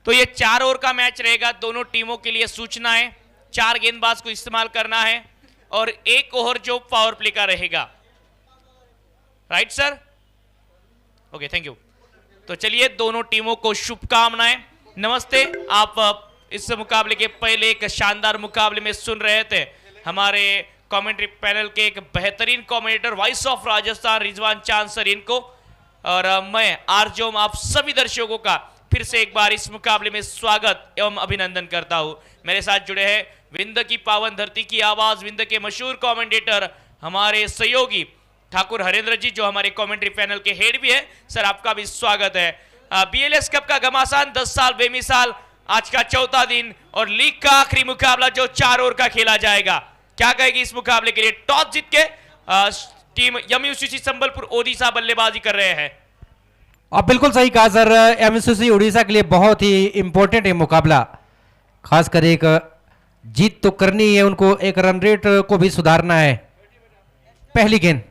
तो ये 4 ओवर का मैच रहेगा। दोनों टीमों के लिए सूचना है 4 गेंदबाज को इस्तेमाल करना है और 1 ओवर जो पावर प्ले का रहेगा। Right sir? Okay, thank you. तो चलिए दोनों टीमों को शुभकामनाएं। नमस्ते। आप इस मुकाबले के पहले एक शानदार मुकाबले में सुन रहे थे हमारे कमेंट्री पैनल के एक बेहतरीन commentator voice of Rajasthan Rizwan चांद सर इनको, और मैं आरजोम आप सभी दर्शकों का फिर से एक बार इस मुकाबले में स्वागत एवं अभिनंदन करता हूं। मेरे साथ जुड़े हैं विंध्य की पावन धरती की आवाज, विंध्य के मशहूर कमेंटेटर हमारे सहयोगी ठाकुर हरेंद्र जी, जो हमारे कमेंट्री पैनल के हेड भी है। सर आपका भी स्वागत है। बीएलएस कप का घमासान 10 साल बेमिसाल, आज का चौथा दिन और लीग का आखिरी मुकाबला जो 4 ओवर का खेला जाएगा। क्या कहेगी इस मुकाबले के लिए? टॉस जीत के टीम एमयूसीसी संबलपुर ओडिशा बल्लेबाजी कर रहे हैं। आप बिल्कुल सही कहा सर, एमयूसीसी उड़ीसा के लिए बहुत ही इंपॉर्टेंट है मुकाबला। खासकर एक जीत तो करनी है उनको, एक रन रेट को भी सुधारना है। पहली गेंद,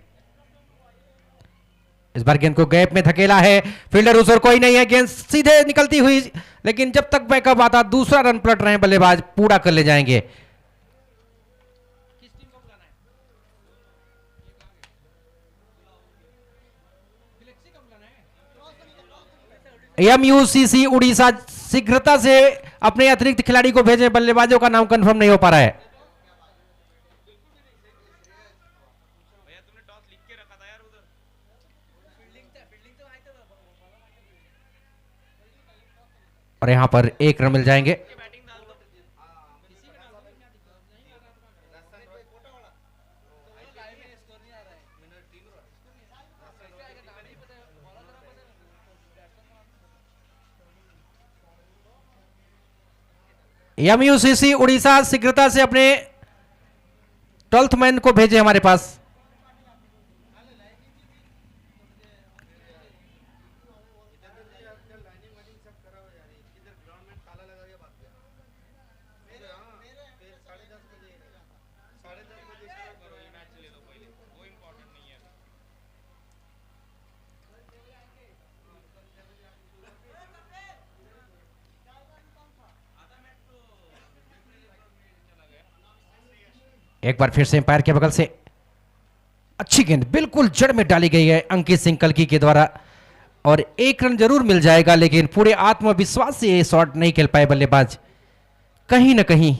इस बार गेंद को गैप में धकेला है, फील्डर उस ओर कोई नहीं है, गेंद सीधे निकलती हुई, लेकिन जब तक बैकअप आता दूसरा रन पलट रहे हैं बल्लेबाज, पूरा कर ले जाएंगे। एमयूसीसी उड़ीसा शीघ्रता से अपने अतिरिक्त खिलाड़ी को भेजे, बल्लेबाजों का नाम कंफर्म नहीं हो पा रहा है। और यहां पर 1 रन मिल जाएंगे। एमयूसीसी उड़ीसा शीघ्रता से अपने 12th मैन को भेजे हमारे पास। एक बार फिर से एम्पायर के बगल से अच्छी गेंद बिल्कुल जड़ में डाली गई है अंकित सिंह कल्की के द्वारा, और 1 रन जरूर मिल जाएगा, लेकिन पूरे आत्मविश्वास से ये शॉट नहीं खेल पाए बल्लेबाज। कहीं ना कहीं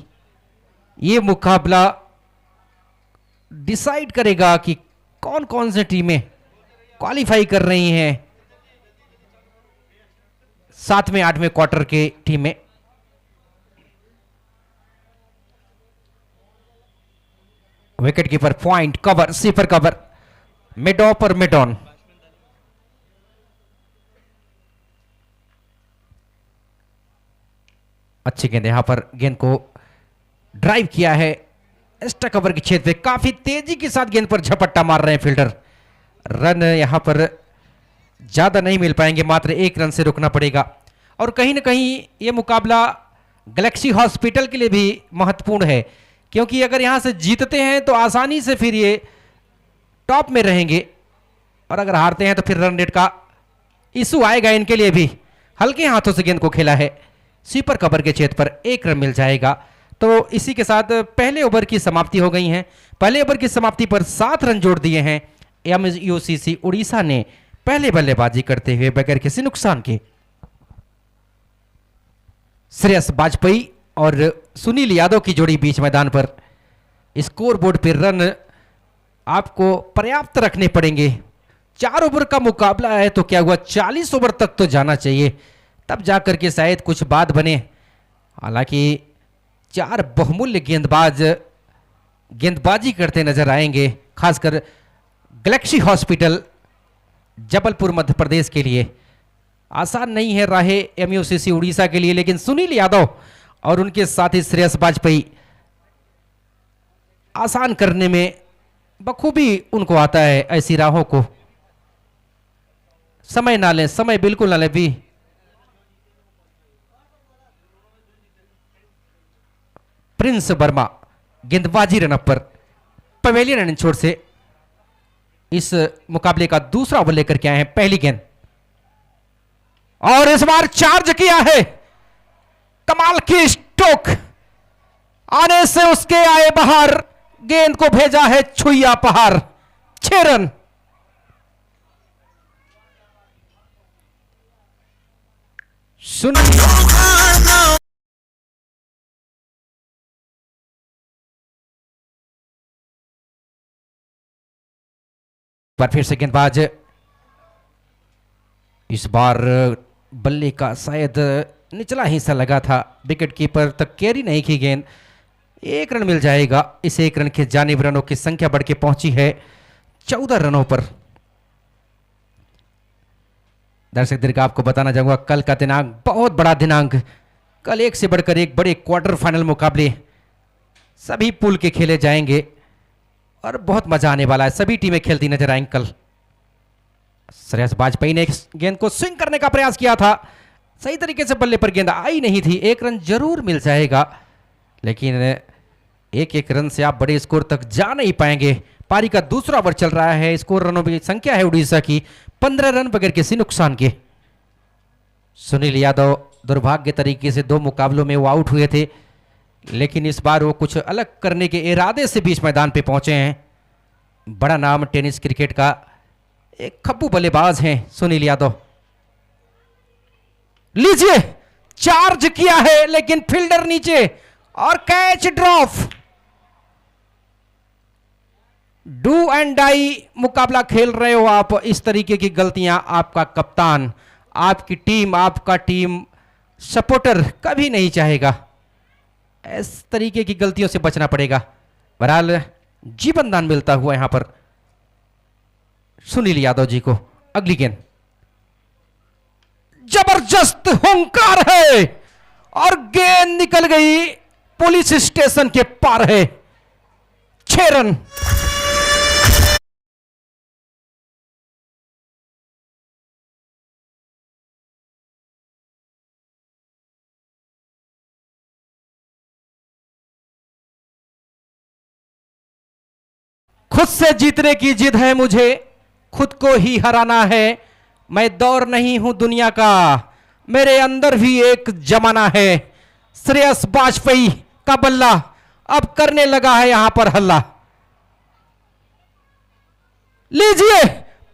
ये मुकाबला डिसाइड करेगा कि कौन कौन से टीमें क्वालिफाई कर रही हैं 7वें 8वें क्वार्टर के टीमें। Wicket keeper point cover, sweeper cover, mid off और मिड ऑन। अच्छी गेंद, यहां पर गेंद को ड्राइव किया है एक्स्ट्रा कवर के क्षेत्र में, काफी तेजी के साथ गेंद पर झपट्टा मार रहे हैं फील्डर। रन यहां पर ज्यादा नहीं मिल पाएंगे, मात्र 1 रन से रुकना पड़ेगा। और कहीं ना कहीं यह मुकाबला गैलेक्सी हॉस्पिटल के लिए भी महत्वपूर्ण है, क्योंकि अगर यहां से जीतते हैं तो आसानी से फिर ये टॉप में रहेंगे, और अगर हारते हैं तो फिर रन रेट का इशू आएगा इनके लिए भी। हल्के हाथों से गेंद को खेला है, स्वीपर कवर के क्षेत्र पर 1 रन मिल जाएगा। तो इसी के साथ पहले ओवर की समाप्ति हो गई है। पहले ओवर की समाप्ति पर 7 रन जोड़ दिए हैं एमयूसीसी उड़ीसा ने, पहले बल्लेबाजी करते हुए बगैर किसी नुकसान के। श्रेयस वाजपेयी और सुनील यादव की जोड़ी बीच मैदान पर। स्कोर बोर्ड पर रन आपको पर्याप्त रखने पड़ेंगे। 4 ओवर का मुकाबला है तो क्या हुआ, 40 ओवर तक तो जाना चाहिए, तब जाकर के शायद कुछ बात बने। हालांकि 4 बहुमूल्य गेंदबाज गेंदबाजी करते नजर आएंगे, खासकर गैलेक्सी हॉस्पिटल जबलपुर मध्य प्रदेश के लिए। आसान नहीं है राहें एमयूसीसी उड़ीसा के लिए, लेकिन सुनील यादव और उनके साथी श्रेयस वाजपेयी आसान करने में बखूबी उनको आता है ऐसी राहों को। समय ना लें, समय बिल्कुल ना लें भी। प्रिंस वर्मा गेंदबाजी रनअप पर पवेलियन रन छोड़ से इस मुकाबले का दूसरा ओवर लेकर के आए हैं। पहली गेंद और इस बार चार्ज किया है कमाल की स्ट्रोक आने से उसके आए बाहर, गेंद को भेजा है छुईया पहाड़। 6 रन। सुन पर फिर से गेंदबाज, इस बार बल्ले का शायद निचला हिस्सा लगा था, विकेट कीपर तक कैरी नहीं की गेंद। 1 रन मिल जाएगा। इस 1 रन के जानिब रनों की संख्या बढ़ के पहुंची है 14 रनों पर। दर्शक दीर्घ आपको बताना चाहूंगा, कल का दिनांक बहुत बड़ा दिनांक। कल एक से बढ़कर एक बड़े क्वार्टर फाइनल मुकाबले सभी पूल के खेले जाएंगे और बहुत मजा आने वाला है। सभी टीमें खेलती नजर आएंगी कल। श्रेयस वाजपेयी ने गेंद को स्विंग करने का प्रयास किया था, सही तरीके से बल्ले पर गेंद आई नहीं थी। 1 रन जरूर मिल जाएगा, लेकिन 1-1 रन से आप बड़े स्कोर तक जा नहीं पाएंगे। पारी का दूसरा ओवर चल रहा है। स्कोर रनों की संख्या है उड़ीसा की 15 रन बगैर किसी नुकसान के। सुनील यादव दुर्भाग्य तरीके से 2 मुकाबलों में वो आउट हुए थे, लेकिन इस बार वो कुछ अलग करने के इरादे से बीच मैदान पे पहुंचे हैं। बड़ा नाम टेनिस क्रिकेट का एक खप्पू बल्लेबाज हैं सुनील यादव। लीजिए, चार्ज किया है लेकिन फील्डर नीचे और catch drop. Do and die मुकाबला खेल रहे हो आप। इस तरीके की गलतियां आपका कप्तान, आपकी टीम, आपका टीम सपोर्टर कभी नहीं चाहेगा। इस तरीके की गलतियों से बचना पड़ेगा। बहरहाल जीवन दान मिलता हुआ यहां पर सुनील यादव जी को। अगली गेंद, जबरदस्त हुंकार है और गेंद निकल गई, पुलिस स्टेशन के पार है। 6 रन। खुद से जीतने की जिद है मुझे, खुद को ही हराना है। मैं दौर नहीं हूं दुनिया का, मेरे अंदर भी एक जमाना है। श्रेयस वाजपेयी का बल्ला अब करने लगा है यहां पर हल्ला। लीजिए,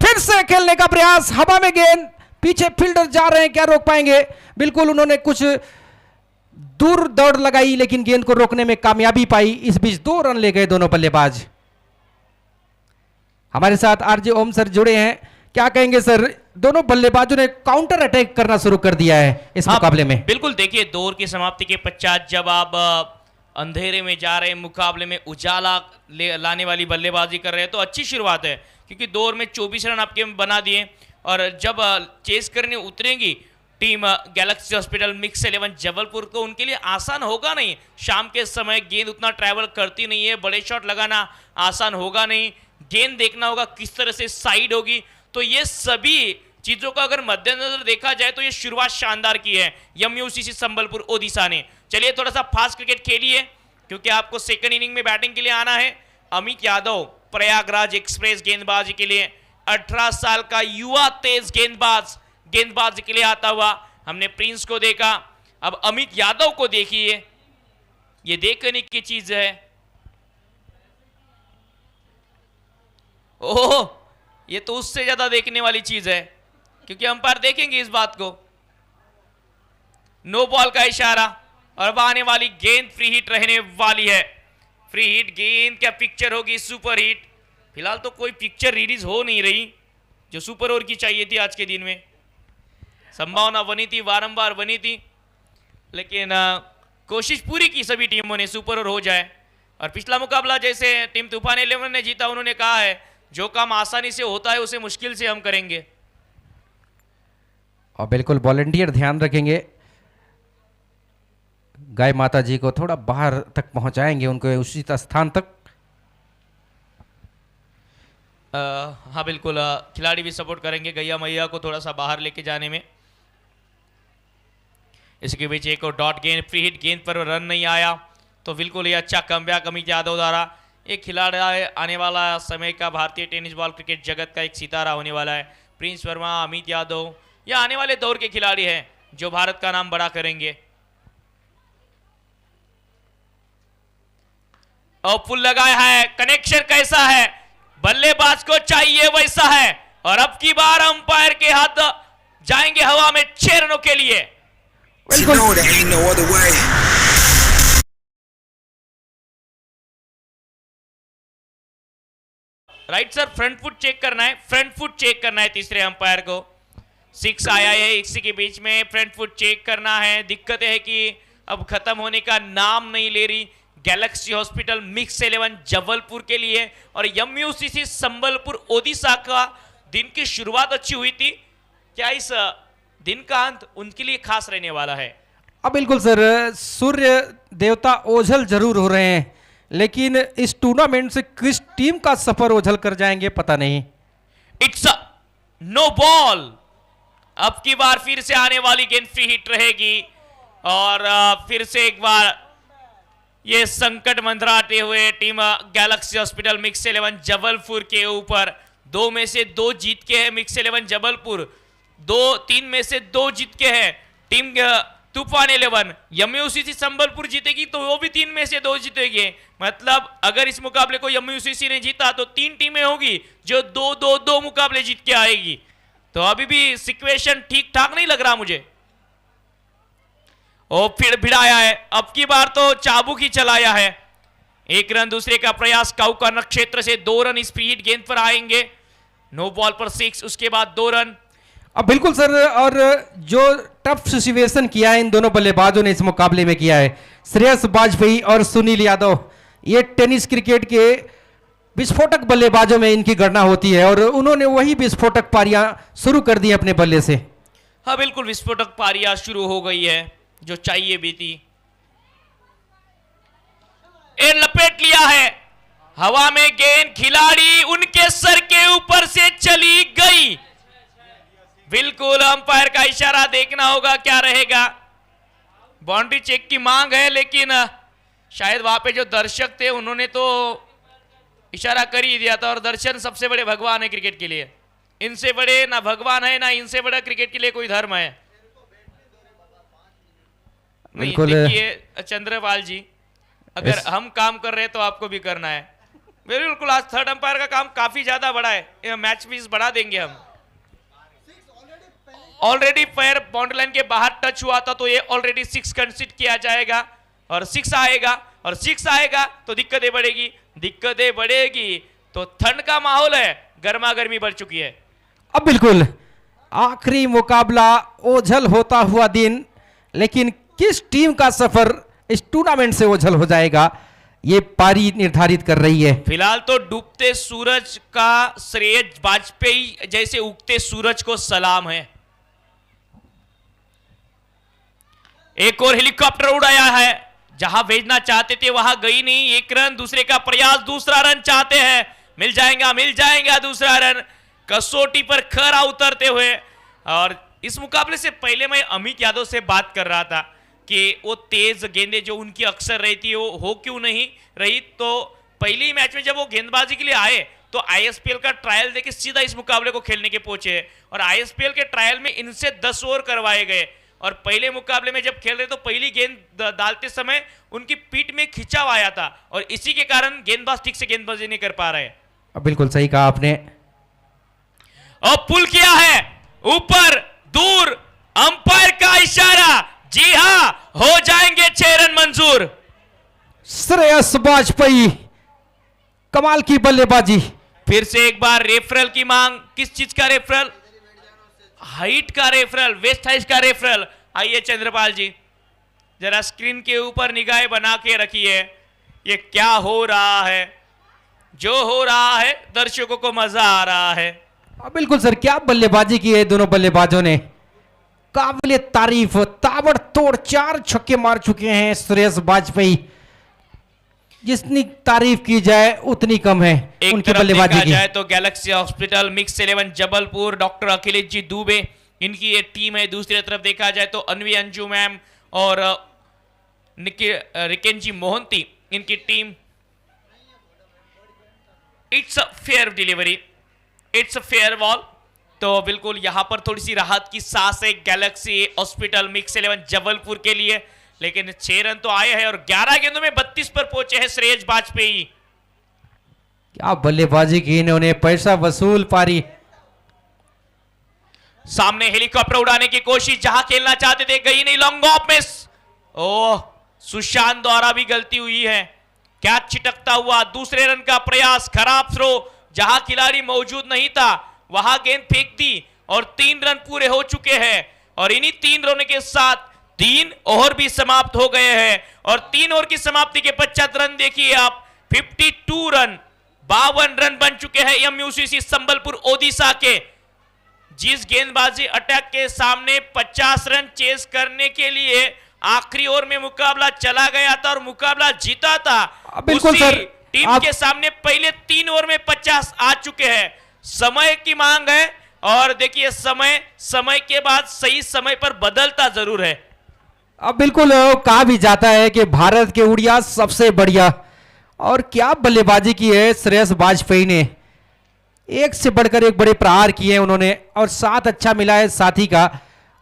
फिर से खेलने का प्रयास। हवा में गेंद, पीछे फील्डर जा रहे हैं, क्या रोक पाएंगे? बिल्कुल, उन्होंने कुछ दूर दौड़ लगाई लेकिन गेंद को रोकने में कामयाबी पाई। इस बीच 2 रन ले गए दोनों बल्लेबाज। हमारे साथ आरजे ओम सर जुड़े हैं, क्या कहेंगे सर? दोनों बल्लेबाजों ने काउंटर अटैक करना शुरू कर दिया है इस मुकाबले में। बिल्कुल, देखिए दौर की समाप्ति के पश्चात जब आप अंधेरे में जा रहे मुकाबले में उजाला लाने वाली बल्लेबाजी कर रहे हैं तो अच्छी शुरुआत है, क्योंकि दौर में 24 रन आपके बना दिए। और जब चेस करने उतरेंगी team Galaxy Hospital Mix 11 Jabalpur को, उनके लिए आसान होगा नहीं। शाम के समय गेंद उतना ट्रैवल करती नहीं है, बड़े शॉट लगाना आसान होगा नहीं। गेंद देखना होगा किस तरह से साइड होगी। तो ये सभी चीजों का अगर मद्देनजर देखा जाए तो ये शुरुआत शानदार की है एमयूसीसी संबलपुर ओडिशा ने। चलिए थोड़ा सा फास्ट क्रिकेट खेलिए, क्योंकि आपको सेकंड इनिंग में बैटिंग के लिए आना है। अमित यादव प्रयागराज एक्सप्रेस गेंदबाजी के लिए 18 साल का युवा तेज गेंदबाज के लिए आता हुआ हमने प्रिंस को देखा। अब अमित यादव को देखिए, ये देखने की चीज है। ओह, ये तो उससे ज्यादा देखने वाली चीज है, क्योंकि अंपायर देखेंगे इस बात को। नो बॉल का इशारा और अब आने वाली गेंद फ्री हिट रहने वाली है। फ्री हिट गेंद क्या पिक्चर होगी? Super hit. फिलहाल तो कोई पिक्चर रिलीज हो नहीं रही जो सुपर ओवर की चाहिए थी आज के दिन में। संभावना बनी थी, बारंबार बनी थी, लेकिन कोशिश पूरी की सभी टीमों ने सुपर ओवर हो जाए। और पिछला मुकाबला जैसे टीम तूफान 11 ने जीता, उन्होंने कहा है जो काम आसानी से होता है उसे मुश्किल से हम करेंगे। और बिल्कुल वॉलंटियर ध्यान रखेंगे, गाय माता जी को थोड़ा बाहर तक पहुंचाएंगे, उनको उचित स्थान तक। हाँ बिल्कुल, खिलाड़ी भी सपोर्ट करेंगे गैया मैया को थोड़ा सा बाहर लेके जाने में। इसके बीच एक और डॉट गेंद, फ्री हिट गेंद पर रन नहीं आया, तो बिल्कुल ये अच्छा कमबैक अमित यादव द्वारा। एक खिलाड़ी आने वाला समय का भारतीय टेनिस बॉल क्रिकेट जगत का एक सितारा होने वाला है। प्रिंस वर्मा, अमित यादव, ये आने वाले दौर के खिलाड़ी हैं जो भारत का नाम बड़ा करेंगे। और पुल लगाया है, कनेक्शन कैसा है, बल्लेबाज को चाहिए वैसा है, और अब की बार अंपायर के हाथ जाएंगे हवा में 6 रनों के लिए। Right sir, front foot check करना है, फ्रंट फुट चेक करना है तीसरे अंपायर को। 6 आया है, इसी के बीच में फ्रंट फुट चेक करना है। दिक्कत है कि अब खत्म होने का नाम नहीं ले रही गैलेक्सी हॉस्पिटल मिक्स 11 जबलपुर के लिए, और MUCC संबलपुर ओडिशा का दिन की शुरुआत अच्छी हुई थी, क्या इस दिन का अंत उनके लिए खास रहने वाला है? अब बिल्कुल सर, सूर्य देवता ओझल जरूर हो रहे हैं, लेकिन इस टूर्नामेंट से किस टीम का सफर ओझल कर जाएंगे पता नहीं। इट्स नो बॉल, अब की बार फिर से आने वाली गेंद फ्री हिट रहेगी, और फिर से एक बार ये संकट मंडराते हुए team Galaxy Hospital Mix 11 Jabalpur के ऊपर। 2 में से 2 जीत के है मिक्स 11 जबलपुर, 3 में से 2 जीत के है टीम तूफान 11। MUCC संबलपुर जीतेगी तो वो भी 3 में से 2 जीतेगी, मतलब अगर इस मुकाबले को MUCC ने जीता तो 3 टीमें होगी जो 2-2-2 मुकाबले जीत के आएगी। तो अभी भी सिचुएशन ठीक ठाक नहीं लग रहा मुझे। और फिर भिड़ाया है, अब की बार तो चाबुक ही चलाया है। 1 रन दूसरे का प्रयास, काउका नक्षत्र से 2 रन स्पीड गेंद पर आएंगे, नो बॉल पर 6, उसके बाद 2 रन। अब बिल्कुल सर, और जो टफ सिचुएशन किया है इन दोनों बल्लेबाजों ने इस मुकाबले में किया है, श्रेयस वाजपेयी और सुनील यादव, ये टेनिस क्रिकेट के विस्फोटक बल्लेबाजों में इनकी गणना होती है, और उन्होंने वही विस्फोटक पारियां शुरू कर दी अपने बल्ले से। हाँ बिल्कुल, विस्फोटक पारियां शुरू हो गई है जो चाहिए भी थी। ए लपेट लिया है, हवा में गेंद, खिलाड़ी उनके सर के ऊपर से चली गई। बिल्कुल अंपायर का इशारा देखना होगा क्या रहेगा। बाउंड्री चेक की मांग है, लेकिन शायद वहां पे जो दर्शक थे उन्होंने तो इशारा कर ही दिया था, और दर्शन सबसे बड़े भगवान है क्रिकेट के लिए। इनसे बड़े ना भगवान है, ना इनसे बड़ा क्रिकेट के लिए कोई धर्म है। बिल्कुल देखिए चंद्रपाल जी, अगर हम काम कर रहे हैं तो आपको भी करना है। बिल्कुल, आज थर्ड अंपायर का काम काफी ज्यादा बड़ा है, मैच फीस बढ़ा देंगे हम। ऑलरेडी पैर बाउंड्री लाइन के बाहर टच हुआ था, तो ये ऑलरेडी 6 कंसीडर किया जाएगा, और 6 आएगा, और 6 आएगा तो दिक्कतें बढ़ेगी, तो ठंड का माहौल है, गर्मा गर्मी बढ़ चुकी है। अब बिल्कुल आखिरी मुकाबला, ओझल होता हुआ दिन, लेकिन किस टीम का सफर इस टूर्नामेंट से ओझल हो जाएगा ये पारी निर्धारित कर रही है। फिलहाल तो डूबते सूरज का श्रेयस वाजपेयी जैसे उगते सूरज को सलाम है। एक और हेलीकॉप्टर उड़ाया है, जहां भेजना चाहते थे वहां गई नहीं। 1 रन दूसरे का प्रयास, दूसरा रन चाहते हैं, मिल जाएगा दूसरा रन, कसौटी पर खरा उतरते हुए। और इस मुकाबले से पहले मैं अमित यादव से बात कर रहा था कि वो तेज गेंदें जो उनकी अक्सर रहती है वो हो क्यों नहीं रही। तो पहले मैच में जब वो गेंदबाजी के लिए आए तो ISPL का ट्रायल देके सीधा इस मुकाबले को खेलने के पहुंचे, और ISPL के ट्रायल में इनसे 10 ओवर करवाए गए, और पहले मुकाबले में जब खेल रहे तो पहली गेंद डालते समय उनकी पीठ में खिंचाव आया था, और इसी के कारण गेंदबाज ठीक से गेंदबाजी नहीं कर पा रहे। अब बिल्कुल सही कहा आपने, और पुल किया है ऊपर दूर, अंपायर का इशारा, जी हां हो जाएंगे 6 रन मंजूर। श्रेयस वाजपेयी कमाल की बल्लेबाजी। फिर से एक बार रेफरल की मांग, किस चीज का रेफरल? हाइट का रेफरल, वेस्ट हाइट का रेफरल। आइए चंद्रपाल जी, जरा स्क्रीन के ऊपर निगाहें बना के रखिए, ये क्या हो रहा है। जो हो रहा है दर्शकों को मजा आ रहा है। बिल्कुल सर, क्या बल्लेबाजी की है दोनों बल्लेबाजों ने, काबिले तारीफ, ताबड़तोड़ 4 छक्के मार चुके हैं श्रेयस वाजपेयी। जितनी तारीफ की जाए उतनी कम है उनकी बल्लेबाजी की। जाए तो Galaxy Hospital Mix 11 Jabalpur, doctor Akhilesh ji Dubey इनकी ये टीम है। दूसरी तरफ देखा जाए तो अनवी अंजू मैम और रिकेंजी मोहंती इनकी team. It's a fair delivery, it's a fair ball. तो बिल्कुल यहां पर थोड़ी सी राहत की सांस है गैलेक्सी हॉस्पिटल मिक्स 11 जबलपुर के लिए, लेकिन 6 रन तो आए हैं और 11 गेंदों में 32 पर पहुंचे हैं श्रेयस वाजपेयी। क्या बल्लेबाजी की इन्होंने, पैसा वसूल पारी। सामने हेलीकॉप्टर उड़ाने की कोशिश, जहां खेलना चाहते थे, गई नहीं, लॉन्ग ऑफ मिस। ओह, सुशांत द्वारा भी गलती हुई है, कैच छिटकता हुआ। दूसरे रन का प्रयास, खराब थ्रो, जहां खिलाड़ी मौजूद नहीं था वहां गेंद फेंक दी और 3 रन पूरे हो चुके हैं। और इन्हीं 3 रनों के साथ 3 ओवर भी समाप्त हो गए हैं और 3 ओवर की समाप्ति के पश्चात रन देखिए आप, 52 रन, 52 रन बन चुके हैं एमयूसीसी संबलपुर ओडिशा के। जिस गेंदबाजी अटैक के सामने 50 रन चेस करने के लिए आखिरी ओवर में मुकाबला चला गया था और मुकाबला जीता था, बिल्कुल उसी सर, टीम के सामने पहले 3 ओवर में 50 आ चुके हैं। समय की मांग है और देखिए समय के बाद सही समय पर बदलता जरूर है। अब बिल्कुल कहा भी जाता है कि भारत के उड़िया सबसे बढ़िया, और क्या बल्लेबाजी की है श्रेयस वाजपेयी ने, एक से बढ़कर एक बड़े प्रहार किए हैं उन्होंने और साथ अच्छा मिला है साथी का,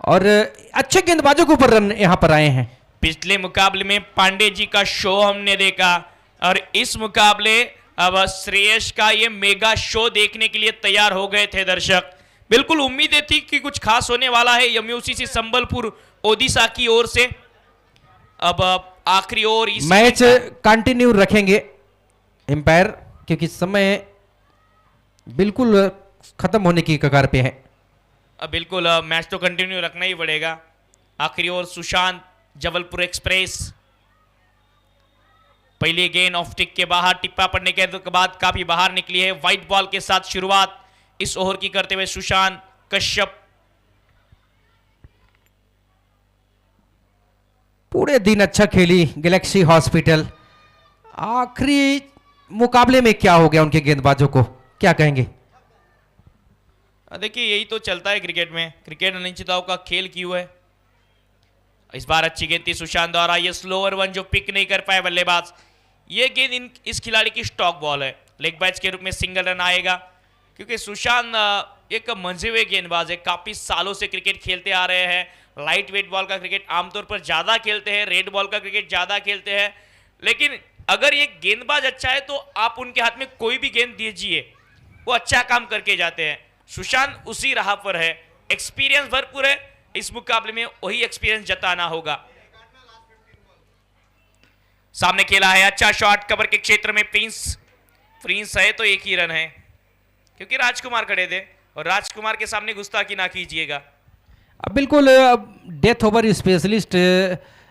और अच्छे गेंदबाजों के ऊपर रन यहां पर आए हैं। पिछले मुकाबले में पांडे जी का शो हमने देखा और इस मुकाबले अब श्रेयस का ये मेगा शो देखने के लिए तैयार हो गए थे दर्शक। बिल्कुल उम्मीदें थी कि कुछ खास होने वाला है एमयूसीसी संबलपुर ओडिशा की ओर से। अब आखिरी ओवर मैच कंटिन्यू रखेंगे एम्पायर, क्योंकि समय बिल्कुल खत्म होने की कगार पे है। बिल्कुल मैच तो कंटिन्यू रखना ही पड़ेगा। आखिरी ओवर सुशांत, जबलपुर एक्सप्रेस, पहले गेंद ऑफ टिक के बाहर, टिप्पा पड़ने के बाद काफी बाहर निकली है। व्हाइट बॉल के साथ शुरुआत इस ओवर की करते हुए सुशांत कश्यप। पूरे दिन अच्छा खेली गैलेक्सी हॉस्पिटल, आखिरी मुकाबले में क्या हो गया उनके गेंदबाजों को, क्या कहेंगे? देखिए यही तो चलता है क्रिकेट में, क्रिकेट अनिश्चितताओं का खेल क्यों है। इस बार अच्छी गेंद थी सुशांत द्वारा, ये स्लोअर वन जो पिक नहीं कर पाए बल्लेबाज। ये गेंद इस खिलाड़ी की स्टॉक बॉल है, लेग बैच के रूप में सिंगल रन आएगा, क्योंकि सुशांत एक मंझे हुए गेंदबाज है, काफी सालों से क्रिकेट खेलते आ रहे हैं। लाइट वेट बॉल का क्रिकेट आमतौर पर ज्यादा खेलते हैं, रेड बॉल का क्रिकेट ज्यादा खेलते हैं, लेकिन अगर ये गेंदबाज अच्छा है तो आप उनके हाथ में कोई भी गेंद दीजिए, वो अच्छा काम करके जाते हैं। सुशांत उसी राह पर है, एक्सपीरियंस भरपूर है, इस मुकाबले में वही एक्सपीरियंस जताना होगा। सामने खेला है, अच्छा शॉट कवर के क्षेत्र में, प्रिंस है तो एक ही रन है, क्योंकि राजकुमार खड़े थे और राजकुमार के सामने गुस्ताखी ना कीजिएगा। अब बिल्कुल डेथ ओवर स्पेशलिस्ट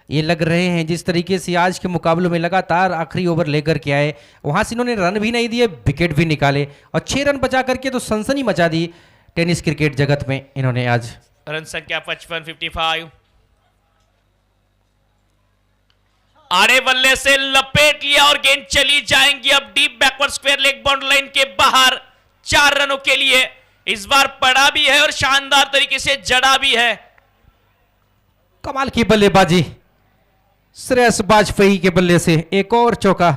ये लग रहे हैं, जिस तरीके से आज के मुकाबलों में लगातार आखिरी ओवर लेकर के आए, वहां से इन्होंने रन भी नहीं दिए, विकेट भी निकाले और 6 रन बचा करके तो सनसनी मचा दी टेनिस क्रिकेट जगत में इन्होंने आज। रन संख्या 55, 55। आड़े बल्ले से लपेट लिया और गेंद चली जाएंगी अब deep backward square leg boundary line के बाहर 4 रनों के लिए। इस बार पड़ा भी है और शानदार तरीके से जड़ा भी है। कमाल की बल्लेबाजी श्रेयस वाजपेयी के बल्ले से, एक और चौका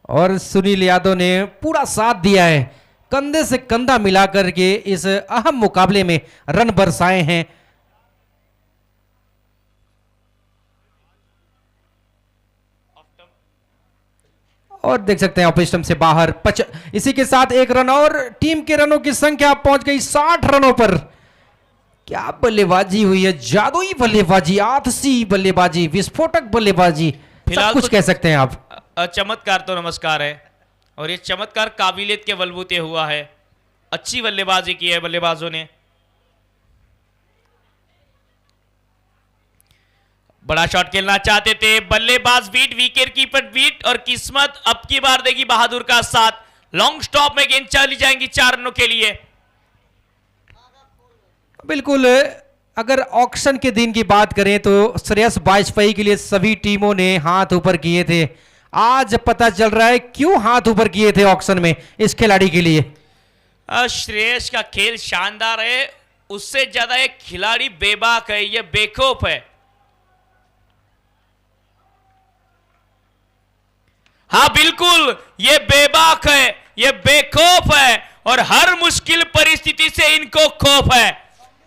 और सुनील यादव ने पूरा साथ दिया है, कंधे से कंधा मिलाकर के इस अहम मुकाबले में रन बरसाए हैं। और देख सकते हैं ऑफ स्टंप से बाहर इसी के साथ 1 रन और टीम के रनों की संख्या पहुंच गई 60 रनों पर। क्या बल्लेबाजी हुई है, जादुई बल्लेबाजी, आतशी बल्लेबाजी, विस्फोटक बल्लेबाजी, सब कुछ कह सकते हैं आप। चमत्कार तो नमस्कार है और ये चमत्कार काबिलियत के बलबूते हुआ है। अच्छी बल्लेबाजी की है बल्लेबाजों ने। बड़ा शॉट खेलना चाहते थे बल्लेबाज, बीट, विकेट कीपर बीट और किस्मत अब की बार देगी बहादुर का साथ। लॉन्ग स्टॉप में गेंद चली जाएंगी 4 रनों के लिए। बिल्कुल, अगर ऑक्शन के दिन की बात करें तो श्रेयस वाजपेयी के लिए सभी टीमों ने हाथ ऊपर किए थे। आज पता चल रहा है क्यों हाथ ऊपर किए थे ऑक्शन में इस खिलाड़ी के लिए। श्रेयस का खेल शानदार है, उससे ज्यादा एक खिलाड़ी बेबाक है, ये बेखौफ है। हाँ बिल्कुल, ये बेबाक है, ये बेखौफ है और हर मुश्किल परिस्थिति से इनको खौफ है।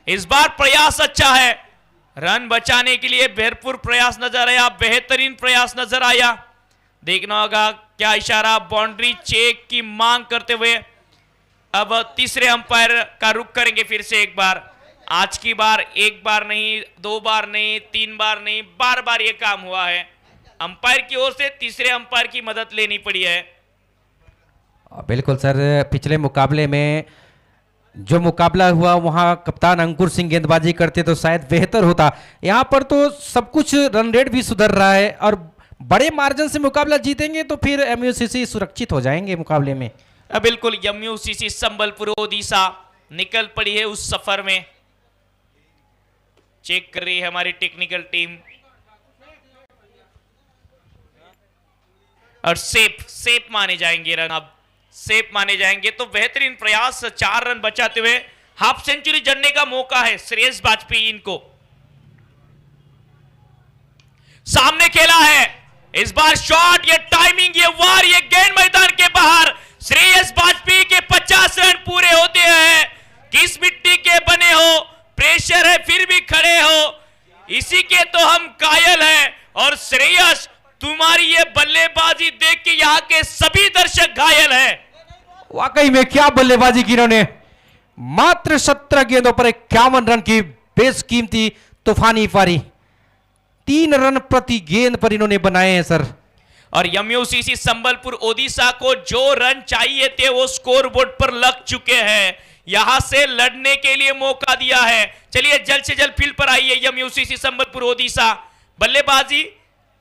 इस बार प्रयास अच्छा है, रन बचाने के लिए भरपूर प्रयास नजर आया, बेहतरीन प्रयास नजर आया। देखना होगा क्या इशारा, बाउंड्री चेक की मांग करते हुए अब तीसरे अंपायर का रुख करेंगे फिर से एक बार। आज की बार एक बार नहीं, दो बार नहीं, तीन बार नहीं, बार बार ये काम हुआ है। अंपायर की ओर से तीसरे अंपायर की मदद लेनी पड़ी है। बिल्कुल सर, पिछले मुकाबले में जो मुकाबला हुआ वहां कप्तान अंकुर सिंह गेंदबाजी करते तो शायद बेहतर होता। यहां पर तो सब कुछ रन रेट भी सुधर रहा है और बड़े मार्जिन से मुकाबला जीतेंगे तो फिर एमयूसीसी सुरक्षित हो जाएंगे मुकाबले में। बिल्कुल, एमयूसीसी संबलपुर ओडिशा निकल पड़ी है उस सफर में। चेक कर रही है हमारी टेक्निकल टीम और सेफ माने जाएंगे रन, अब सेफ माने जाएंगे। तो बेहतरीन प्रयास, 4 रन बचाते हुए हाफ सेंचुरी जड़ने का मौका है श्रेयस वाजपेयी इनको। सामने खेला है इस बार शॉट, ये टाइमिंग, ये वार, ये गेंद मैदान के बाहर। श्रेयस वाजपेयी के 50 रन पूरे होते हैं। किस मिट्टी के बने हो, प्रेशर है फिर भी खड़े हो, इसी के तो हम कायल हैं। और श्रेयस, तुम्हारी ये बल्लेबाजी देख के यहां के सभी दर्शक घायल हैं। वाकई में क्या बल्लेबाजी की इन्होंने, मात्र 17 गेंदों पर 51 रन की बेशकीमती तूफानी पारी, 3 रन प्रति गेंद पर इन्होंने बनाए हैं सर। और एमयूसीसी संबलपुर ओडिशा को जो रन चाहिए थे वो स्कोर बोर्ड पर लग चुके हैं। यहां से लड़ने के लिए मौका दिया है। चलिए जल्द से जल्द फील्ड पर आइए एमयूसीसी संबलपुर ओडिशा। बल्लेबाजी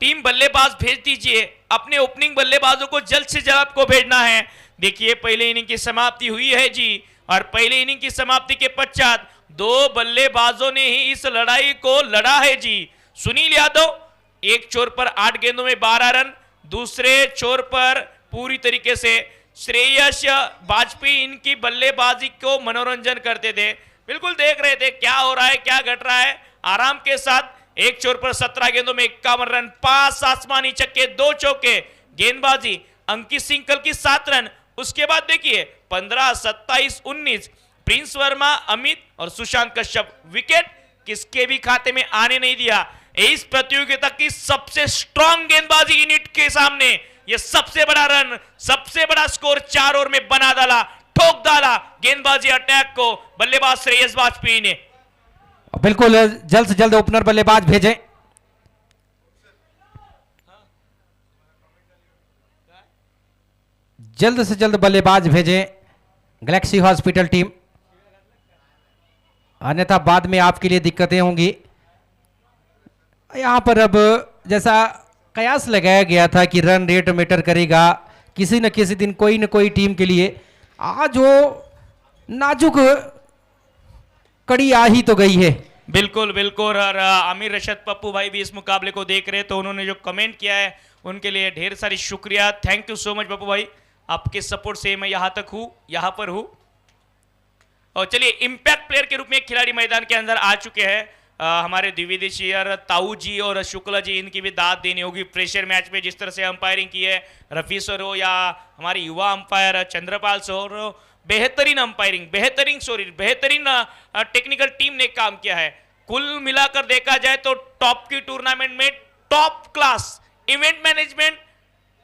टीम बल्लेबाज भेज दीजिए, अपने ओपनिंग बल्लेबाजों को जल्द से जल्द आपको भेजना है। देखिए पहले इनिंग की समाप्ति हुई है जी, और पहले इनिंग की समाप्ति के पश्चात 2 बल्लेबाजों ने ही इस लड़ाई को लड़ा है जी। सुनील यादव एक छोर पर 8 गेंदों में 12 रन, दूसरे छोर पर पूरी तरीके से श्रेयस वाजपेयी इनकी बल्लेबाजी को मनोरंजन करते थे। बिल्कुल देख रहे थे क्या हो रहा है, क्या घट रहा है। आराम के साथ एक छोर पर 17 गेंदों में 51 रन, 5 आसमानी छक्के, 2 चौके, गेंदबाजी अंकित सिंह कल की 7 रन। उसके बाद देखिए 15, 27, 19 प्रिंस वर्मा, अमित और सुशांत कश्यप, विकेट किसके भी खाते में आने नहीं दिया। इस प्रतियोगिता की सबसे स्ट्रॉन्ग गेंदबाजी यूनिट के सामने यह सबसे बड़ा रन, सबसे बड़ा स्कोर 4 ओवर में बना डाला, ठोक डाला गेंदबाजी अटैक को बल्लेबाज श्रेयस वाजपेयी ने। बिल्कुल जल्द से जल्द ओपनर बल्लेबाज भेजें। जल्द से जल्द बल्लेबाज भेजें गैलेक्सी हॉस्पिटल टीम, अन्यथा बाद में आपके लिए दिक्कतें होंगी। यहां पर अब जैसा कयास लगाया गया था कि रन रेट मैटर करेगा किसी न किसी दिन कोई न कोई टीम के लिए, आज वो नाजुक कड़ी आ ही तो गई है। बिल्कुल बिल्कुल, और आमिर रशद पप्पू भाई भी इस मुकाबले को देख रहे, तो उन्होंने जो कमेंट किया है उनके लिए ढेर सारी शुक्रिया। Thank you so much Pappu भाई, आपके सपोर्ट से मैं यहां तक हूं, यहां पर हूं। और चलिए इंपैक्ट प्लेयर के रूप में एक खिलाड़ी मैदान के अंदर आ चुके हैं। हमारे द्विवेदी ताऊ जी और शुक्ला जी, इनकी भी दाद देनी होगी। प्रेशर मैच में जिस तरह से अंपायरिंग की है रफी सर हो या हमारे युवा अंपायर चंद्रपाल सर हो, बेहतरीन अंपायरिंग, बेहतरीन टेक्निकल टीम ने काम किया है। कुल मिलाकर देखा जाए तो टॉप की टूर्नामेंट में top class event management,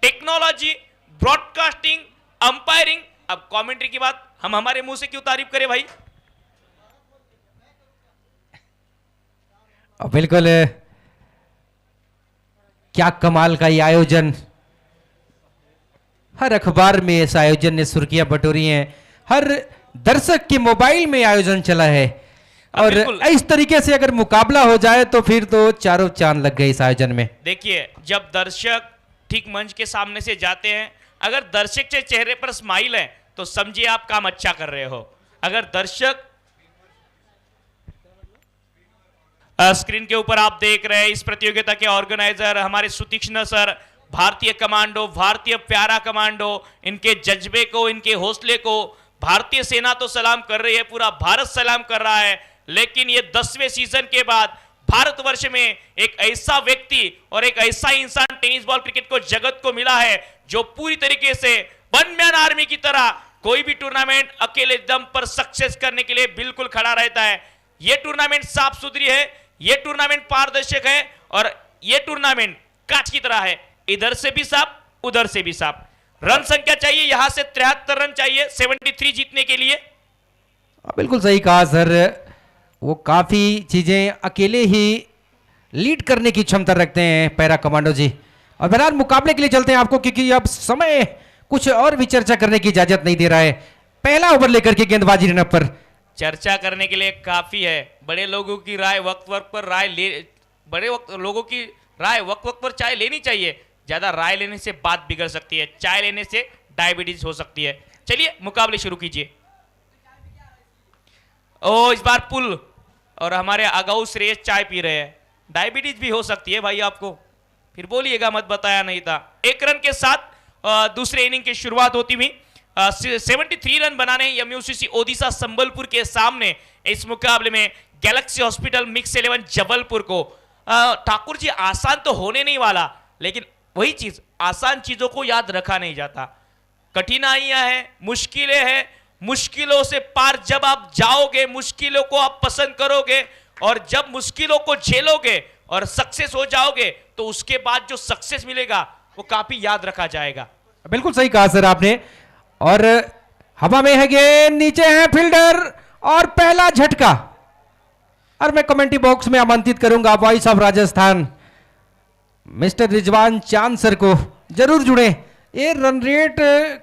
technology, broadcasting, umpiring. अब कमेंट्री की बात हम हमारे मुंह से क्यों तारीफ करें भाई। बिल्कुल, क्या कमाल का ये आयोजन, हर अखबार में इस आयोजन ने सुर्खियां बटोरी हैं, हर दर्शक के मोबाइल में आयोजन चला है। और इस तरीके से अगर मुकाबला हो जाए तो फिर तो चारों चांद लग गए इस आयोजन में। देखिए जब दर्शक ठीक मंच के सामने से जाते हैं, अगर दर्शक के चेहरे पर स्माइल है तो समझिए आप काम अच्छा कर रहे हो। अगर दर्शक स्क्रीन के ऊपर आप देख रहे हैं इस प्रतियोगिता के ऑर्गेनाइजर हमारे सुतीक्ष्ण सर, भारतीय कमांडो, भारतीय प्यारा कमांडो, इनके जज्बे को, इनके हौसले को भारतीय सेना तो सलाम कर रही है, पूरा भारत सलाम कर रहा है। लेकिन ये 10वें सीजन के बाद भारतवर्ष में एक ऐसा व्यक्ति और एक ऐसा इंसान टेनिस बॉल क्रिकेट को जगत को मिला है जो पूरी तरीके से वन मैन आर्मी की तरह कोई भी टूर्नामेंट अकेले दम पर सक्सेस करने के लिए बिल्कुल खड़ा रहता है। यह टूर्नामेंट साफ सुथरी है, ये टूर्नामेंट पारदर्शक है और ये टूर्नामेंट कांच की तरह है, इधर से भी साफ उधर से भी साफ। रन संख्या चाहिए यहां से 73 रन चाहिए 73 जीतने के लिए। बिल्कुल सही कहा सर, वो काफी चीजें अकेले ही लीड करने की क्षमता रखते हैं पैरा कमांडो जी। और बहरहाल मुकाबले के लिए चलते हैं आपको, क्योंकि अब समय कुछ और भी चर्चा करने की इजाजत नहीं दे रहा है। पहला ओवर लेकर के गेंदबाजी रनअप पर चर्चा करने के लिए काफी है, बड़े लोगों की राय वक्त वक्त पर लोगों की राय वक्त वक्त पर चाय लेनी चाहिए। ज्यादा राय लेने से बात बिगड़ सकती है, चाय लेने से डायबिटीज हो सकती है। चलिए मुकाबले शुरू कीजिए। ओ इस बार पुल और हमारे अगाऊ श्रेयस चाय पी रहे हैं, डायबिटीज भी हो सकती है भाई आपको, फिर बोलिएगा मत बताया नहीं था। एक रन के साथ दूसरे इनिंग की शुरुआत होती हुई 73 रन बनाने एमयूसीसी ओडिशा संबलपुर के सामने इस मुकाबले में गैलेक्सी हॉस्पिटल मिक्स 11 जबलपुर को। ठाकुर जी आसान तो होने नहीं वाला, लेकिन वही चीज, आसान चीजों को याद रखा नहीं जाता, कठिनाइयां हैं, मुश्किलें हैं, मुश्किलों से पार जब आप जाओगे, मुश्किलों को आप पसंद करोगे और जब मुश्किलों को झेलोगे और सक्सेस हो जाओगे तो उसके बाद जो सक्सेस मिलेगा वो काफी याद रखा जाएगा। बिल्कुल सही कहा सर आपने। और हवा में है गेंद, नीचे है फील्डर और पहला झटका। और मैं कमेंट्री बॉक्स में आमंत्रित करूंगा voice of Rajasthan mister Rizwan चांद सर को, जरूर जुड़े। ये रन रेट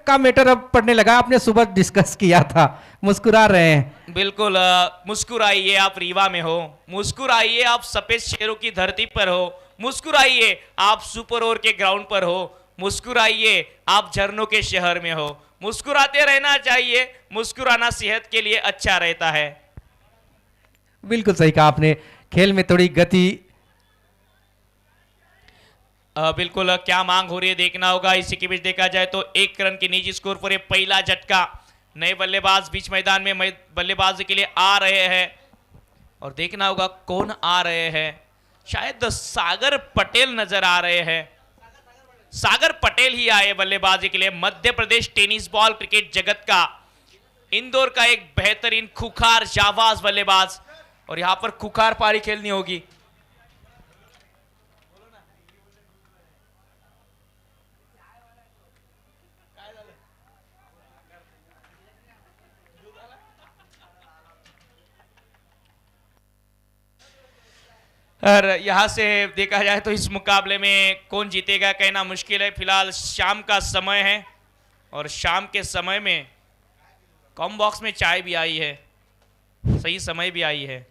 का मैटर अब पढ़ने लगा, आपने सुबह डिस्कस किया था, मुस्कुरा रहे हैं। बिल्कुल मुस्कुराइए, आप रीवा में हो, मुस्कुराइए आप सफेद शेरों की धरती पर हो, मुस्कुराइए आप सुपर ओवर के ग्राउंड पर हो, मुस्कुराइए आप झरनों के शहर में हो। मुस्कुराते रहना चाहिए, मुस्कुराना सेहत के लिए अच्छा रहता है। बिल्कुल सही कहा आपने, खेल में थोड़ी गति। बिल्कुल क्या मांग हो रही है देखना होगा। इसी के बीच देखा जाए तो 1 रन की निजी स्कोर पर पहला झटका। नए बल्लेबाज बीच मैदान में बल्लेबाजी के लिए आ रहे हैं और देखना होगा कौन आ रहे हैं। शायद सागर पटेल नजर आ रहे हैं, सागर पटेल ही आए बल्लेबाजी के लिए। Madhya Pradesh tennis ball cricket जगत का, इंदौर का एक बेहतरीन खुखार जाबाज बल्लेबाज, और यहां पर खुखार पारी खेलनी होगी। और यहां से देखा जाए तो इस मुकाबले में कौन जीतेगा कहना मुश्किल है। फिलहाल शाम का समय है और शाम के समय में कॉम बॉक्स में चाय भी आई है, सही समय भी आई है।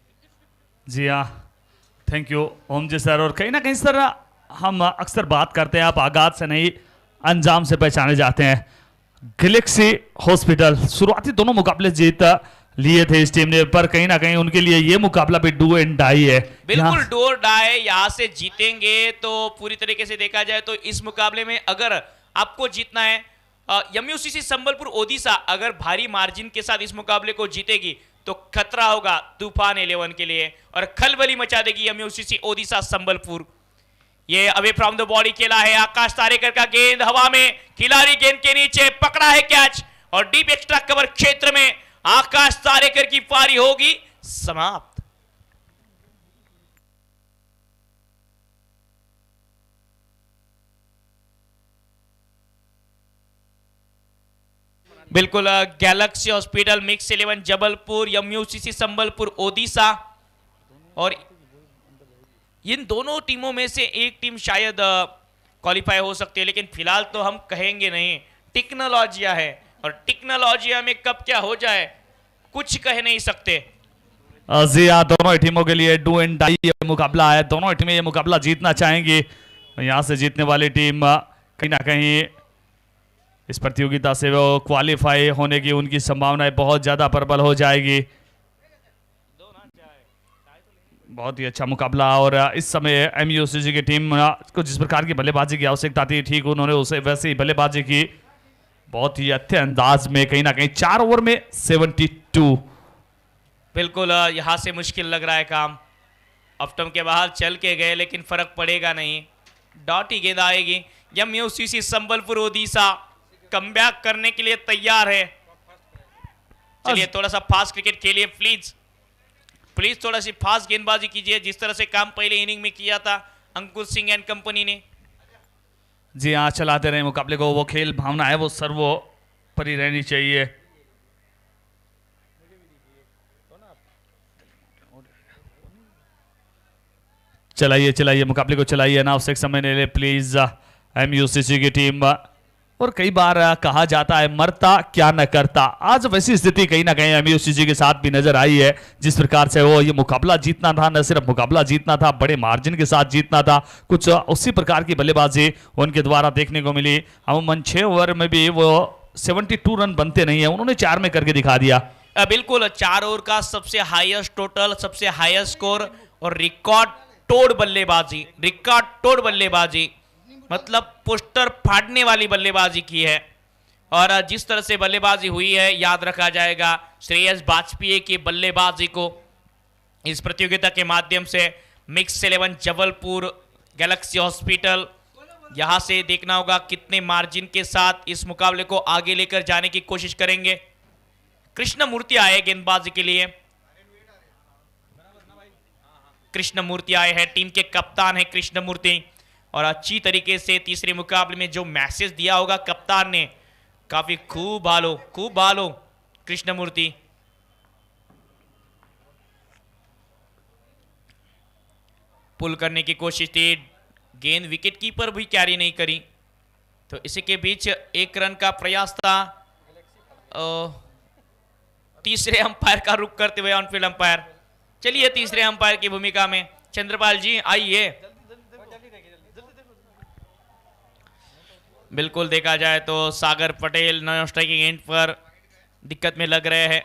जी हाँ, thank you Om ji sir. और कहीं ना कहीं सर हम अक्सर बात करते हैं, आप आगाज से नहीं अंजाम से पहचाने जाते हैं। गैलेक्सी हॉस्पिटल शुरुआती दोनों मुकाबले जीत लिए थे इस टीम ने, पर कहीं ना कहीं उनके लिए ये मुकाबला भी डू एंड डाई है। बिल्कुल डू और डाई, यहां से जीतेंगे तो पूरी तरीके से देखा जाए तो इस मुकाबले में अगर आपको जीतना है, एमयूसीसी संबलपुर ओडिशा अगर भारी मार्जिन के साथ इस मुकाबले को जीतेगी तो खतरा होगा तूफान 11 के लिए और खलबली मचा देगी एमयूसीसी ओडिशा संबलपुर। ये अवे फ्रॉम द बॉडी खेला है, आकाश तारेकर का गेंद हवा में, खिलाड़ी गेंद के नीचे पकड़ा है कैच और डीप एक्स्ट्रा कवर क्षेत्र में आकाश तारेकर की पारी होगी समाप्त। बिल्कुल Galaxy Hospital Mix 11 Jabalpur MUCC Sambalpur Odisha, और इन दोनों टीमों में से एक टीम शायद क्वालिफाई हो सकती है, लेकिन फिलहाल तो हम कहेंगे नहीं। टेक्नोलॉजिया है और टेक्नोलॉजिया में कब क्या हो जाए कुछ कह नहीं सकते। जी हाँ, दोनों ही टीमों के लिए डू एंड डाई मुकाबला है, दोनों ही टीमें ये मुकाबला जीतना चाहेंगी। यहाँ से जीतने वाली टीम कहीं ना कहीं इस प्रतियोगिता से वो क्वालिफाई होने की उनकी संभावनाएं बहुत ज्यादा प्रबल हो जाएगी। बहुत ही अच्छा मुकाबला, और इस समय एमयूसीसी की टीम को जिस प्रकार की बल्लेबाजी की आवश्यकता थी ठीक उन्होंने उसे वैसे ही बल्लेबाजी की, बहुत ही अच्छे अंदाज में, कहीं ना कहीं 4 ओवर में 72। बिल्कुल यहां से मुश्किल लग रहा है काम, ऑफ्टम के बाहर चल के गए लेकिन फर्क पड़ेगा नहीं, डॉट ही गेंद आएगी। एमयूसीसी संबलपुर ओडिशा कमबैक करने के लिए तैयार है। चलिए थोड़ा सा फास्ट क्रिकेट खेलिए प्लीज। प्लीज थोड़ा सी फास्ट गेंदबाजी कीजिए, जिस तरह से काम पहले इनिंग में किया था अंकुर सिंह एंड कंपनी ने। जी हाँ, चलाते रहे मुकाबले को। वो खेल भावना है वो सर्वोपरि रहनी चाहिए। चलाइए चलाइए मुकाबले को चलाइए। अनावश्यक समय ले ले प्लीज एमयूसीसी की टीम। और कई बार कहा जाता है मरता क्या न करता, आज वैसी स्थिति कहीं ना कहीं एमयूसीसी के साथ भी नजर आई है। जिस प्रकार से वो ये मुकाबला जीतना था, न सिर्फ मुकाबला जीतना था, बड़े मार्जिन के साथ जीतना था। कुछ उसी प्रकार की बल्लेबाजी उनके द्वारा देखने को मिली। अमूमन 6 ओवर में भी वो 72 रन बनते नहीं है, उन्होंने 4 में करके दिखा दिया। बिल्कुल 4 ओवर का सबसे हाईएस्ट टोटल, सबसे हाईएस्ट स्कोर और रिकॉर्ड तोड़ बल्लेबाजी, रिकॉर्ड तोड़ बल्लेबाजी, मतलब पोस्टर फाड़ने वाली बल्लेबाजी की है। और जिस तरह से बल्लेबाजी हुई है याद रखा जाएगा श्रेयस वाजपेयी की बल्लेबाजी को। इस प्रतियोगिता के माध्यम से मिक्स 11 जबलपुर गैलेक्सी हॉस्पिटल, यहां से देखना होगा कितने मार्जिन के साथ इस मुकाबले को आगे लेकर जाने की कोशिश करेंगे। कृष्णमूर्ति आए गेंदबाजी के लिए, कृष्णमूर्ति आए हैं, टीम के कप्तान है कृष्णमूर्ति। और अच्छी तरीके से तीसरे मुकाबले में जो मैसेज दिया होगा कप्तान ने, काफी खूब भालो कृष्णमूर्ति। पुल करने की कोशिश थी, गेंद विकेट कीपर भी कैरी नहीं करी, तो इसी के बीच 1 रन का प्रयास था। तीसरे अंपायर का रुख करते हुए ऑनफील्ड अंपायर, चलिए तीसरे अंपायर की भूमिका में चंद्रपाल जी आइए। बिल्कुल देखा जाए तो सागर पटेल नॉन स्ट्राइकिंग एंड पर दिक्कत में लग रहे हैं।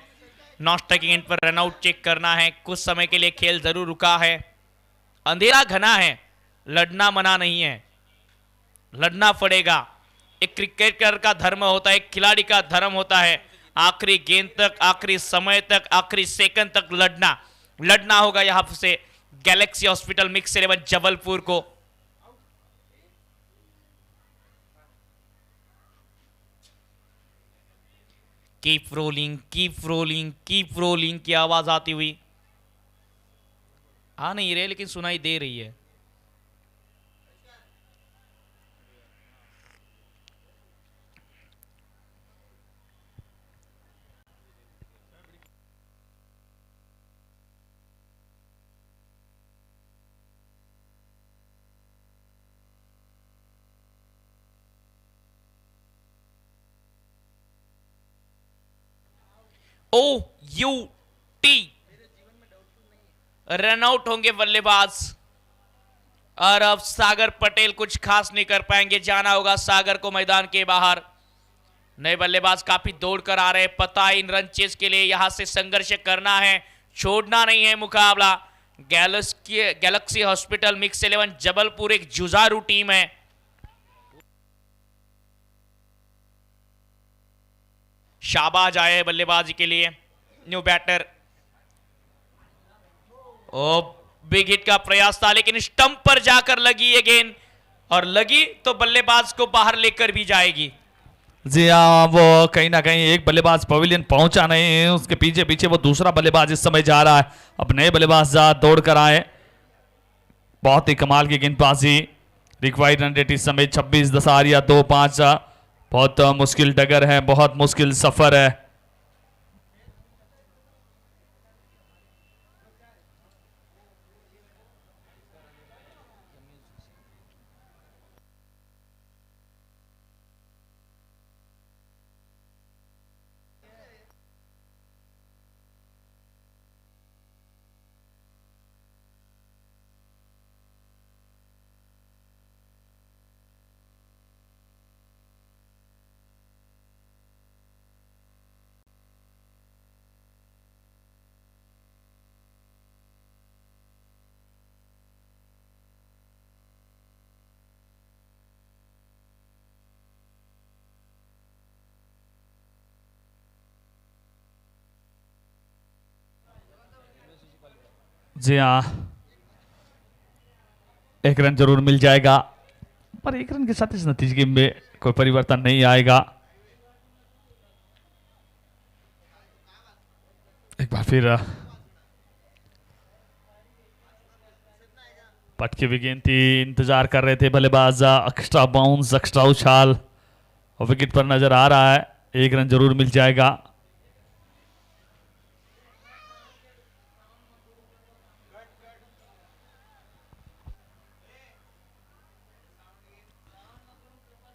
नॉन स्ट्राइकिंग एंड पर रनआउट चेक करना है, कुछ समय के लिए खेल जरूर रुका है। अंधेरा घना है, लड़ना मना नहीं है, लड़ना पड़ेगा। एक क्रिकेटर का धर्म होता है, एक खिलाड़ी का धर्म होता है, आखिरी गेंद तक, आखिरी समय तक, आखिरी सेकंड तक लड़ना होगा यहां से गैलेक्सी हॉस्पिटल मिक्स 11 जबलपुर को। Keep rolling keep rolling keep rolling की आवाज आती हुई आ नहीं रही, लेकिन सुनाई दे रही है। OUT रनआउट होंगे बल्लेबाज। और अब सागर पटेल कुछ खास नहीं कर पाएंगे, जाना होगा सागर को मैदान के बाहर। नए बल्लेबाज काफी दौड़ कर आ रहे हैं, पता है इन रन चेस के लिए यहां से संघर्ष करना है, छोड़ना नहीं है मुकाबला। गैलेक्सी हॉस्पिटल मिक्स 11 जबलपुर एक जुझारू टीम है। शाबाज आए हैं बल्लेबाजी के लिए न्यू बैटर। ओ बिग हिट का प्रयास था, लेकिन स्टंप पर जाकर लगी ये गेंद, और लगी तो बल्लेबाज को बाहर लेकर भी जाएगी। जी हाँ, वो कहीं ना कहीं एक बल्लेबाज पवेलियन पहुंचा नहीं है, उसके पीछे पीछे वो दूसरा बल्लेबाज इस समय जा रहा है। अब नए बल्लेबाज दौड़ कर आए, बहुत ही कमाल की गेंदबाजी। रिक्वायर्ड रन रेट इस समय 26.2৫। बहुत मुश्किल डगर है, बहुत मुश्किल सफर है। जी हाँ, 1 रन जरूर मिल जाएगा, पर 1 रन के साथ इस नतीजे में कोई परिवर्तन नहीं आएगा। एक बार फिर पटके भी गेंद थी, इंतजार कर रहे थे बल्लेबाज। एक्स्ट्रा बाउंस, एक्स्ट्रा उछाल और विकेट पर नजर आ रहा है, 1 रन जरूर मिल जाएगा।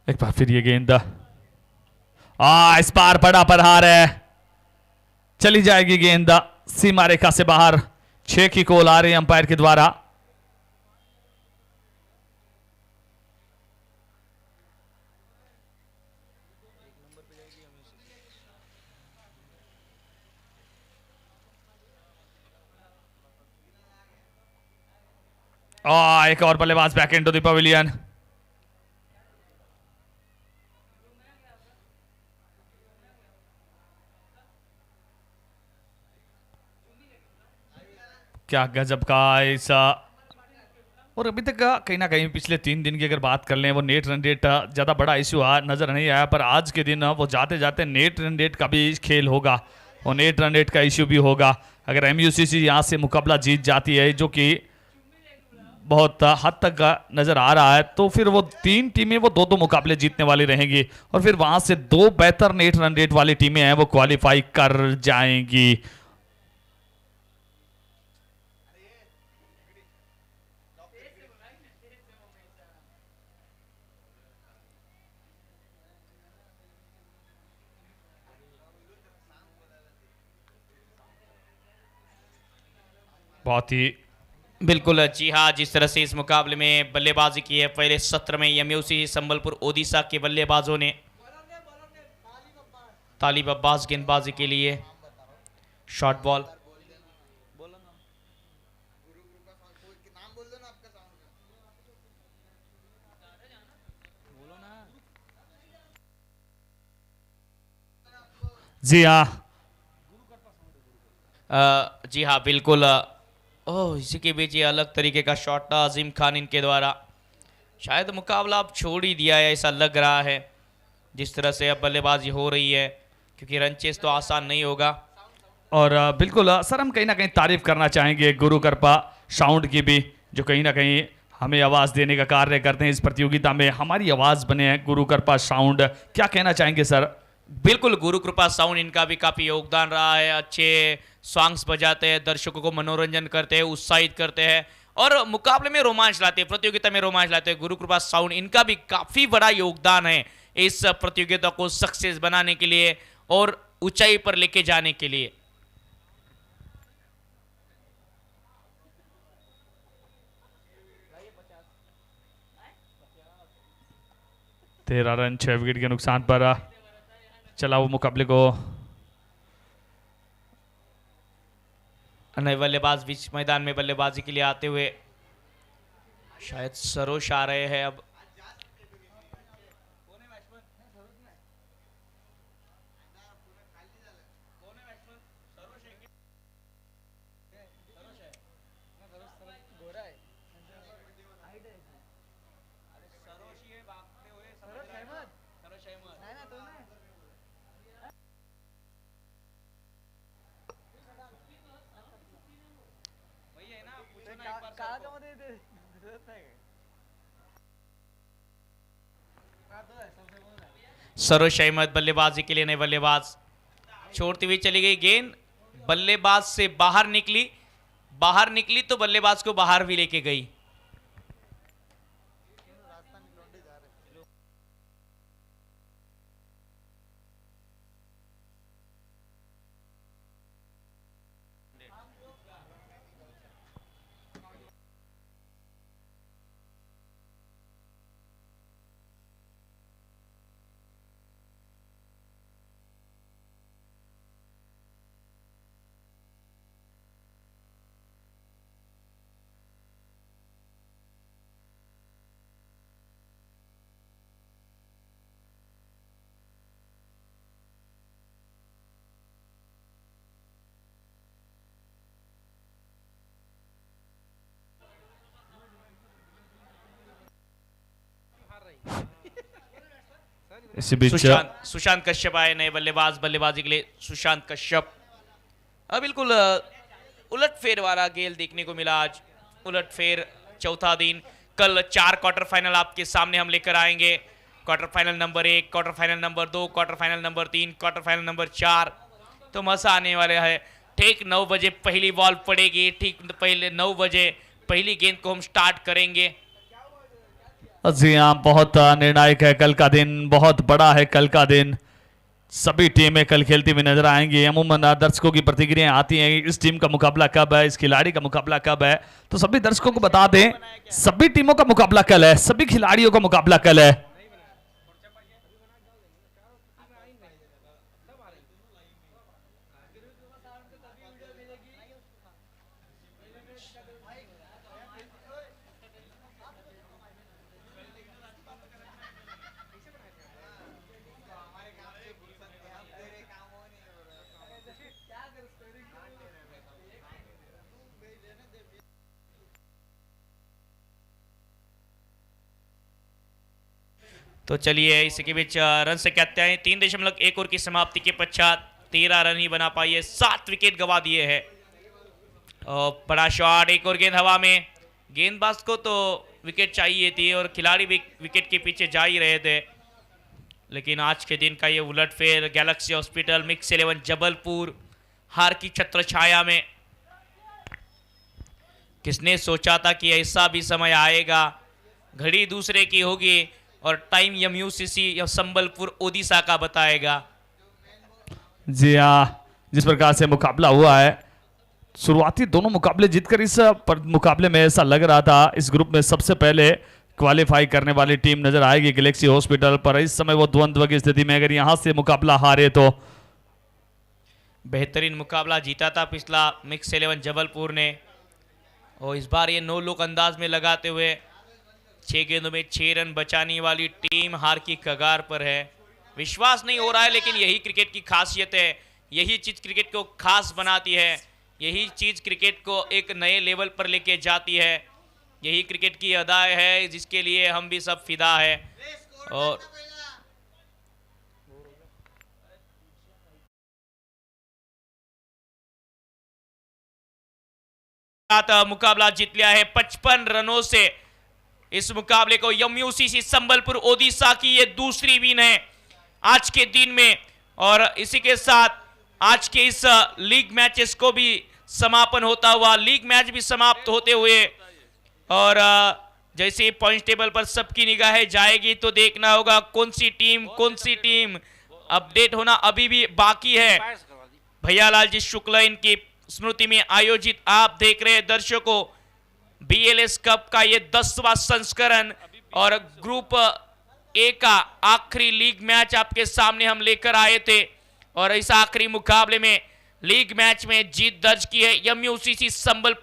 एक बार फिर ये गेंद, इस बार बड़ा प्रहार है, चली जाएगी गेंद सीमा रेखा से बाहर। 6 की कॉल आ रही है अंपायर के द्वारा। एक और बल्लेबाज बैक इनटू द पवेलियन। क्या गजब का ऐसा। और अभी तक कहीं ना कहीं पिछले 3 दिन की अगर बात कर लें, वो नेट रन रेट ज़्यादा बड़ा इशू नज़र नहीं आया, पर आज के दिन वो जाते जाते नेट रन रेट का भी खेल होगा और नेट रन रेट का इशू भी होगा। अगर एमयूसीसी यहाँ से मुकाबला जीत जाती है, जो कि बहुत हद तक नज़र आ रहा है, तो फिर वो 3 टीमें वो 2-2 मुकाबले जीतने वाली रहेंगी और फिर वहाँ से 2 बेहतर नेट रन रेट वाली टीमें हैं वो क्वालिफाई कर जाएंगी। बहुत ही बिल्कुल जी हाँ, जिस तरह से इस मुकाबले में बल्लेबाजी की है पहले सत्र में एमयूसी संबलपुर ओडिशा के बल्लेबाजों ने। तालिब अब्बास गेंदबाजी के लिए शॉर्ट बॉल। जी हाँ, जी हाँ बिल्कुल। ओह, इसी के बीच ये अलग तरीके का शॉट था अजीम खान इनके द्वारा। शायद मुकाबला अब छोड़ ही दिया है ऐसा लग रहा है, जिस तरह से अब बल्लेबाजी हो रही है, क्योंकि रन चेस तो आसान नहीं होगा। और बिल्कुल सर, हम कहीं ना कहीं तारीफ करना चाहेंगे गुरु कृपा साउंड की भी, जो कहीं ना कहीं हमें आवाज़ देने का कार्य करते हैं इस प्रतियोगिता में। हमारी आवाज़ बने हैं गुरु कृपा साउंड। क्या कहना चाहेंगे सर? बिल्कुल, गुरु कृपा साउंड इनका भी काफ़ी योगदान रहा है। अच्छे सॉन्ग्स बजाते हैं, दर्शकों को मनोरंजन करते हैं, उत्साहित करते हैं और मुकाबले में रोमांच लाते हैं, प्रतियोगिता में रोमांच लाते हैं। गुरु कृपा साउंड इनका भी काफ़ी बड़ा योगदान है इस प्रतियोगिता को सक्सेस बनाने के लिए और ऊंचाई पर लेके जाने के लिए। तेरह रन 6 विकेट के नुकसान पर चला वो मुकाबले को। नए बल्लेबाज बीच मैदान में बल्लेबाजी के लिए आते हुए शायद सरोश आ रहे हैं अब। सरोश अहमद बल्लेबाजी के लिए नए बल्लेबाज। छोड़ती हुई चली गई गेंद, बल्लेबाज से बाहर निकली तो बल्लेबाज को बाहर भी लेके गई। इसी बीच सुशांत कश्यप आए नए बल्लेबाजी के लिए। सुशांत कश्यप बिल्कुल उलट फेर वाला गेंद देखने को मिला आज। उलट फेर चौथा दिन। कल 4 क्वार्टर फाइनल आपके सामने हम लेकर आएंगे। Quarter final number 1, quarter final number 2, quarter final number 3, quarter final number 4। तो मजा आने वाला है। ठीक 9 बजे पहली बॉल पड़ेगी, ठीक पहले 9 बजे पहली गेंद को हम स्टार्ट करेंगे। जी हाँ, बहुत निर्णायक है कल का दिन, बहुत बड़ा है कल का दिन। सभी टीमें कल खेलती हुई नजर आएंगी। अमूमन दर्शकों की प्रतिक्रियाएं आती हैं इस टीम का मुकाबला कब है, इस खिलाड़ी का मुकाबला कब है। तो सभी दर्शकों को बता दें, सभी टीमों का मुकाबला कल है, सभी खिलाड़ियों का मुकाबला कल है। तो चलिए इसी के बीच रन से कहते हैं 3.1 ओवर की समाप्ति के पश्चात 13 रन ही बना पाई है, 7 विकेट गवा दिए हैं। और बड़ा शॉट, एक और गेंद हवा में। गेंदबाज को तो विकेट चाहिए थी और खिलाड़ी भी विकेट के पीछे जा ही रहे थे, लेकिन आज के दिन का ये उलटफेर। गैलेक्सी हॉस्पिटल मिक्स 11 जबलपुर हार की छत्र छाया में। किसने सोचा था कि ऐसा भी समय आएगा। घड़ी दूसरे की होगी और टाइम MUCC या संबलपुर ओडिशा का बताएगा। जी हाँ, जिस प्रकार से मुकाबला हुआ है, शुरुआती दोनों मुकाबले जीतकर इस मुकाबले में ऐसा लग रहा था इस ग्रुप में सबसे पहले क्वालिफाई करने वाली टीम नजर आएगी गैलेक्सी हॉस्पिटल। पर इस समय वो द्वंद्व की स्थिति में, अगर यहां से मुकाबला हारे तो। बेहतरीन मुकाबला जीता था पिछला मिक्स 11 जबलपुर ने, और इस बार ये 9 लोग अंदाज में लगाते हुए 6 गेंदों में 6 रन बचाने वाली टीम हार की कगार पर है। विश्वास नहीं हो रहा है, लेकिन यही क्रिकेट की खासियत है, यही चीज क्रिकेट को खास बनाती है, यही चीज क्रिकेट को एक नए लेवल पर लेके जाती है। यही क्रिकेट की अदा है जिसके लिए हम भी सब फिदा है। और मुकाबला जीत लिया है 55 रनों से। इस मुकाबले को MUCC संबलपुर ओडिशा की ये दूसरी विन है आज के दिन में, और इसी के साथ आज के इस लीग मैचेस को भी समापन होता हुआ, लीग मैच भी समाप्त होते हुए, और जैसे पॉइंट टेबल पर सबकी निगाहें जाएगी तो देखना होगा कौन सी टीम अपडेट होना अभी भी बाकी है। भैयालाल जी शुक्ला इनकी स्मृति में आयोजित आप देख रहे हैं दर्शकों BLS कप का ये 10वां संस्करण, और ग्रुप ए का आखिरी लीग मैच आपके सामने हम लेकर आए थे, और इस आखिरी मुकाबले में लीग मैच में जीत दर्ज की है MUCC संबलपुर।